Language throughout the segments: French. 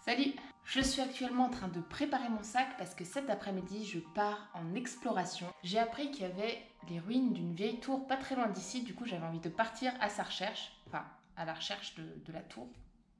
Salut! Je suis actuellement en train de préparer mon sac parce que cet après-midi, je pars en exploration. J'ai appris qu'il y avait les ruines d'une vieille tour pas très loin d'ici, du coup j'avais envie de partir à sa recherche, enfin à la recherche de la tour,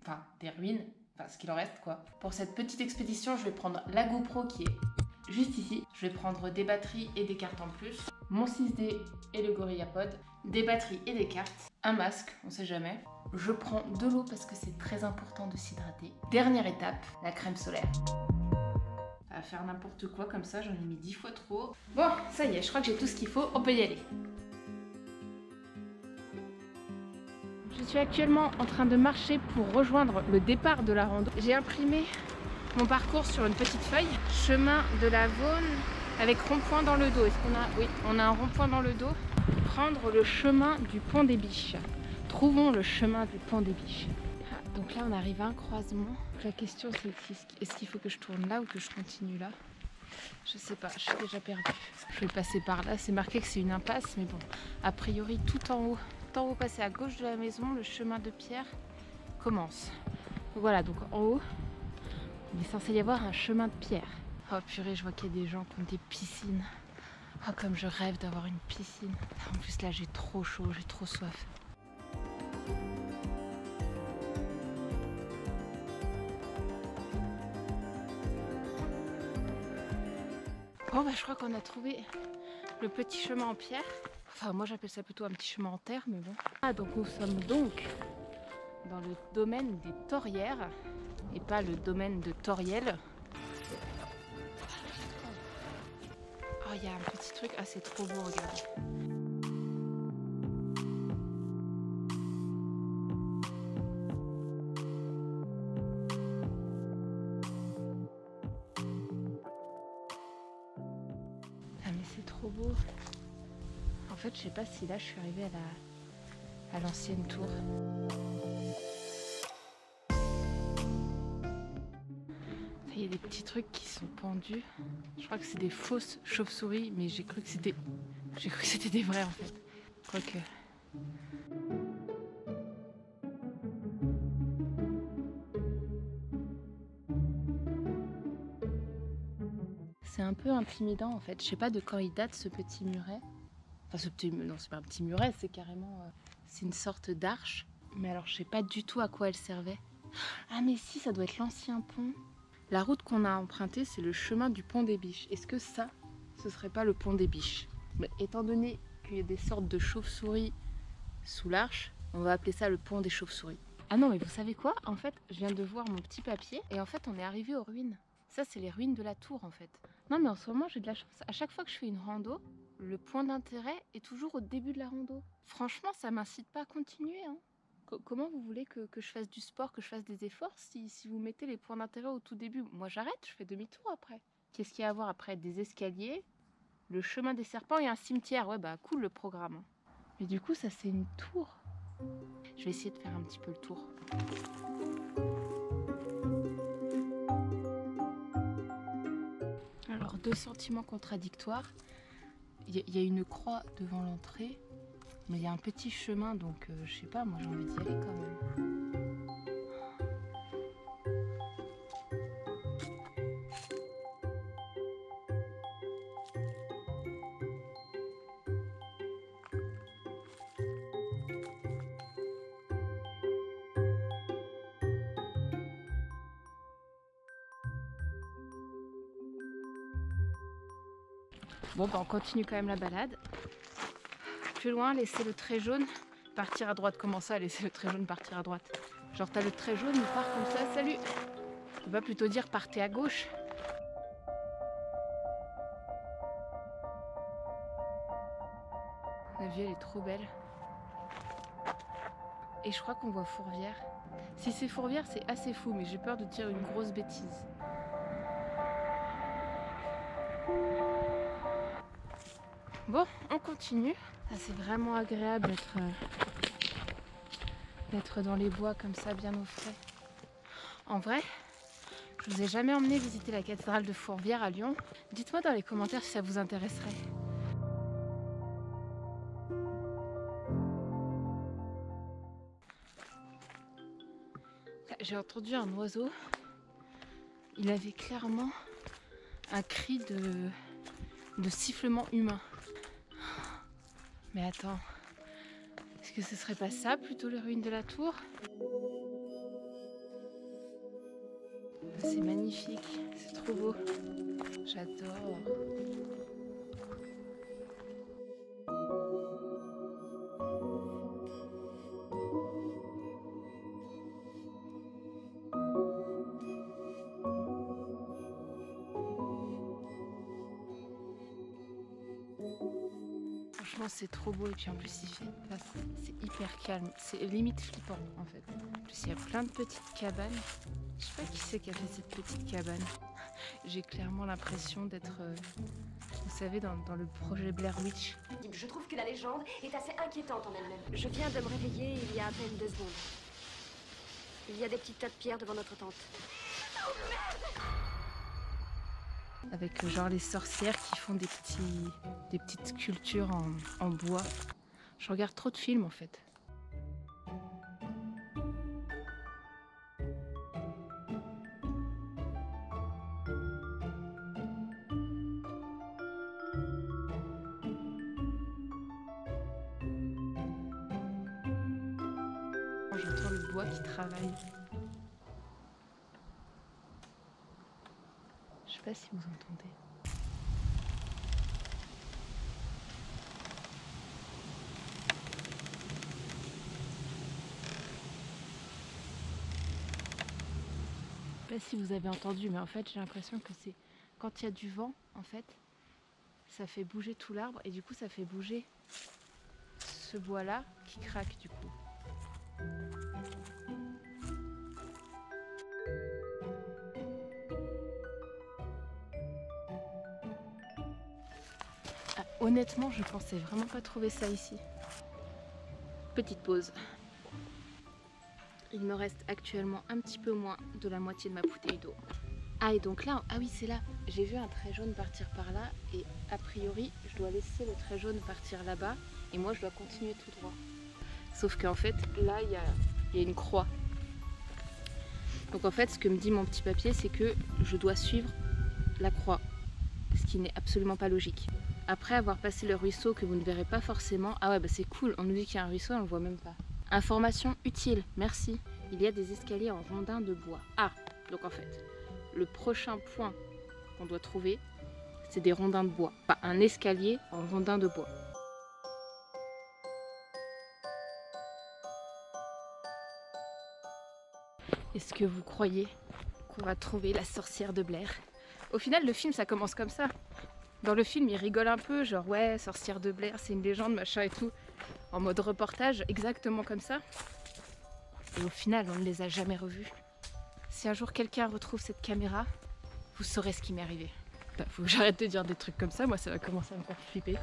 enfin des ruines, enfin ce qu'il en reste quoi. Pour cette petite expédition, je vais prendre la GoPro qui est juste ici. Je vais prendre des batteries et des cartes en plus, mon 6D et le GorillaPod, des batteries et des cartes, un masque, on sait jamais. Je prends de l'eau parce que c'est très important de s'hydrater. Dernière étape, la crème solaire. Ça va faire n'importe quoi comme ça, j'en ai mis 10 fois trop. Bon, ça y est, je crois que j'ai tout ce qu'il faut, on peut y aller. Je suis actuellement en train de marcher pour rejoindre le départ de la rando. J'ai imprimé mon parcours sur une petite feuille. Chemin de la Vaune avec rond-point dans le dos. Est-ce qu'on a... Oui, on a un rond-point dans le dos. Prendre le chemin du pont des Biches. Trouvons le chemin du pont des Biches. Ah, donc là, on arrive à un croisement. La question, c'est est-ce qu'il faut que je tourne là ou que je continue là? Je sais pas, je suis déjà perdue. Je vais passer par là. C'est marqué que c'est une impasse, mais bon, a priori, tout en haut, passer à gauche de la maison, le chemin de pierre commence. Donc voilà, donc en haut, il est censé y avoir un chemin de pierre. Oh purée, je vois qu'il y a des gens qui ont des piscines. Oh, comme je rêve d'avoir une piscine. En plus là, j'ai trop chaud, j'ai trop soif. Bon bah je crois qu'on a trouvé le petit chemin en pierre. Enfin moi j'appelle ça plutôt un petit chemin en terre, mais bon. Ah donc nous sommes donc dans le domaine des Torières et pas le domaine de Toriel. Oh il y a un petit truc, ah c'est trop beau, regardez. Ah mais c'est trop beau. En fait je sais pas si là je suis arrivée à l'ancienne tour. Il y a des petits trucs qui sont pendus. Je crois que c'est des fausses chauves-souris, mais j'ai cru que c'était des vrais en fait. Quoique. C'est un peu intimidant en fait. Je sais pas de quand il date ce petit muret. Enfin ce petit, non c'est pas un petit muret, c'est carrément, c'est une sorte d'arche. Mais alors je sais pas du tout à quoi elle servait. Ah mais si, ça doit être l'ancien pont. La route qu'on a empruntée, c'est le chemin du pont des Biches. Est-ce que ça, ce serait pas le pont des Biches? Mais étant donné qu'il y a des sortes de chauves-souris sous l'arche, on va appeler ça le pont des chauves-souris. Ah non mais vous savez quoi? En fait, je viens de voir mon petit papier et en fait on est arrivé aux ruines. Ça c'est les ruines de la tour en fait. Non mais en ce moment j'ai de la chance. À chaque fois que je fais une rando, le point d'intérêt est toujours au début de la rando. Franchement ça m'incite pas à continuer hein. Comment vous voulez que je fasse du sport, que je fasse des efforts si vous mettez les points d'intérêt au tout début? Moi j'arrête, je fais demi-tour après. Qu'est-ce qu'il y a à voir après? Des escaliers, le chemin des serpents et un cimetière. Ouais bah cool le programme. Mais du coup ça c'est une tour. Je vais essayer de faire un petit peu le tour. Alors deux sentiments contradictoires. Il y a une croix devant l'entrée. Mais il y a un petit chemin, donc je sais pas, moi j'ai envie d'y aller quand même. Bon bah on continue quand même la balade. Plus loin, laisser le trait jaune partir à droite. Comment ça, laisser le trait jaune partir à droite? Genre t'as le trait jaune, il part comme ça, salut! On va plutôt dire partez à gauche. La vue elle est trop belle. Et je crois qu'on voit Fourvière. Si c'est Fourvière, c'est assez fou, mais j'ai peur de dire une grosse bêtise. Bon, on continue. Ah, c'est vraiment agréable d'être dans les bois comme ça, bien au frais. En vrai, je vous ai jamais emmené visiter la cathédrale de Fourvière à Lyon. Dites-moi dans les commentaires si ça vous intéresserait. J'ai entendu un oiseau il avait clairement un cri de sifflement humain. Mais attends, est-ce que ce serait pas ça plutôt les ruines de la tour? C'est magnifique, c'est trop beau. J'adore. Franchement, c'est trop beau et puis en plus il fait, là, c'est hyper calme, c'est limite flippant en fait. En plus il y a plein de petites cabanes. Je sais pas qui c'est qui a fait cette petite cabane. J'ai clairement l'impression d'être, vous savez, dans le projet Blair Witch. Je trouve que la légende est assez inquiétante en elle-même. Je viens de me réveiller il y a à peine 2 secondes. Il y a des petits tas de pierres devant notre tente. Avec genre les sorcières qui font des petites sculptures en bois. Je regarde trop de films en fait. J'entends le bois qui travaille. Je sais pas si vous entendez. Je sais pas si vous avez entendu, mais en fait j'ai l'impression que c'est quand il y a du vent, en fait, ça fait bouger tout l'arbre et du coup ça fait bouger ce bois là qui craque du coup. Ah, honnêtement, je pensais vraiment pas trouver ça ici. Petite pause. Il me reste actuellement un petit peu moins de la moitié de ma bouteille d'eau. Ah et donc là, ah oui c'est là, j'ai vu un trait jaune partir par là et a priori je dois laisser le trait jaune partir là-bas et moi je dois continuer tout droit. Sauf qu'en fait là il y a une croix. Donc en fait ce que me dit mon petit papier c'est que je dois suivre la croix, ce qui n'est absolument pas logique. Après avoir passé le ruisseau que vous ne verrez pas forcément, ah ouais bah c'est cool, on nous dit qu'il y a un ruisseau et on le voit même pas. Information utile, merci. Il y a des escaliers en rondins de bois. Ah, donc en fait, le prochain point qu'on doit trouver, c'est des rondins de bois. Pas un escalier en rondins de bois. Est-ce que vous croyez qu'on va trouver la sorcière de Blair? Au final, le film, ça commence comme ça. Dans le film, il rigole un peu, genre ouais, sorcière de Blair, c'est une légende, machin et tout. En mode reportage, exactement comme ça. Et au final, on ne les a jamais revus. Si un jour quelqu'un retrouve cette caméra, vous saurez ce qui m'est arrivé. Bah, faut que j'arrête de dire des trucs comme ça, moi ça va commencer à me faire flipper.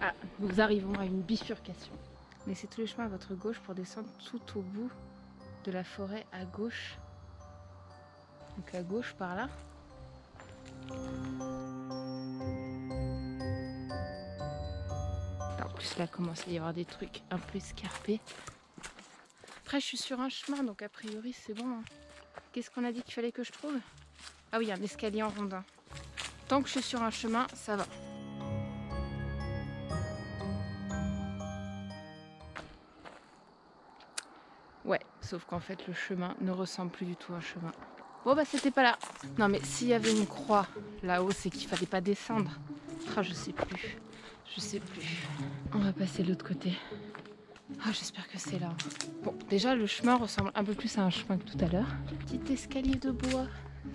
Ah, nous arrivons à une bifurcation. Laissez tous les chemins à votre gauche pour descendre tout au bout de la forêt à gauche. Donc à gauche par là. En plus là commence à y avoir des trucs un peu escarpés. Après je suis sur un chemin donc a priori c'est bon. Hein. Qu'est-ce qu'on a dit qu'il fallait que je trouve? Ah oui, un escalier en rondin. Tant que je suis sur un chemin, ça va. Ouais, sauf qu'en fait le chemin ne ressemble plus du tout à un chemin. Bon bah c'était pas là. Non mais s'il y avait une croix là-haut, c'est qu'il fallait pas descendre. Ah je sais plus. Je sais plus. On va passer de l'autre côté. Ah j'espère que c'est là. Bon déjà le chemin ressemble un peu plus à un chemin que tout à l'heure. Petit escalier de bois.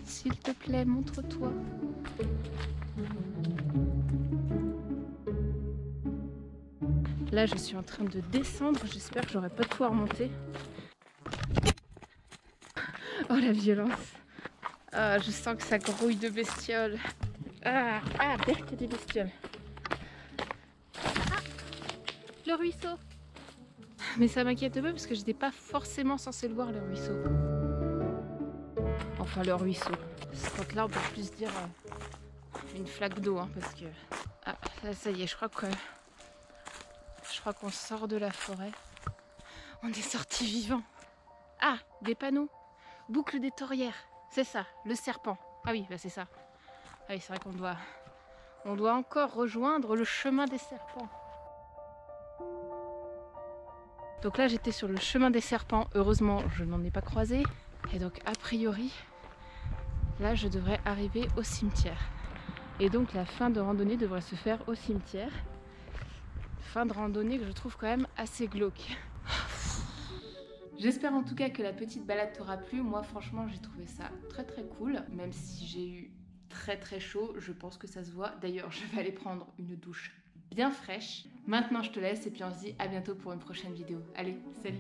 S'il te plaît, montre-toi. Là je suis en train de descendre. J'espère que j'aurai pas de quoi remonter. Oh la violence. Ah, je sens que ça grouille de bestioles. Ah, Berk, il y a des bestioles. Ah, le ruisseau. Mais ça m'inquiète un peu parce que j'étais pas forcément censée le voir le ruisseau. Enfin le ruisseau. Donc là on peut plus dire une flaque d'eau hein, parce que... Ah là, ça y est, je crois qu'on sort de la forêt. On est sorti vivant. Ah, des panneaux. Boucle des Taurières. C'est ça, le serpent. Ah oui, bah c'est ça. Ah oui, c'est vrai on doit encore rejoindre le chemin des serpents. Donc là, j'étais sur le chemin des serpents. Heureusement, je n'en ai pas croisé. Et donc, a priori, là, je devrais arriver au cimetière. Et donc, la fin de randonnée devrait se faire au cimetière. Fin de randonnée que je trouve quand même assez glauque. J'espère en tout cas que la petite balade t'aura plu. Moi, franchement, j'ai trouvé ça très très cool. Même si j'ai eu très très chaud, je pense que ça se voit. D'ailleurs, je vais aller prendre une douche bien fraîche. Maintenant, je te laisse et puis on se dit à bientôt pour une prochaine vidéo. Allez, salut!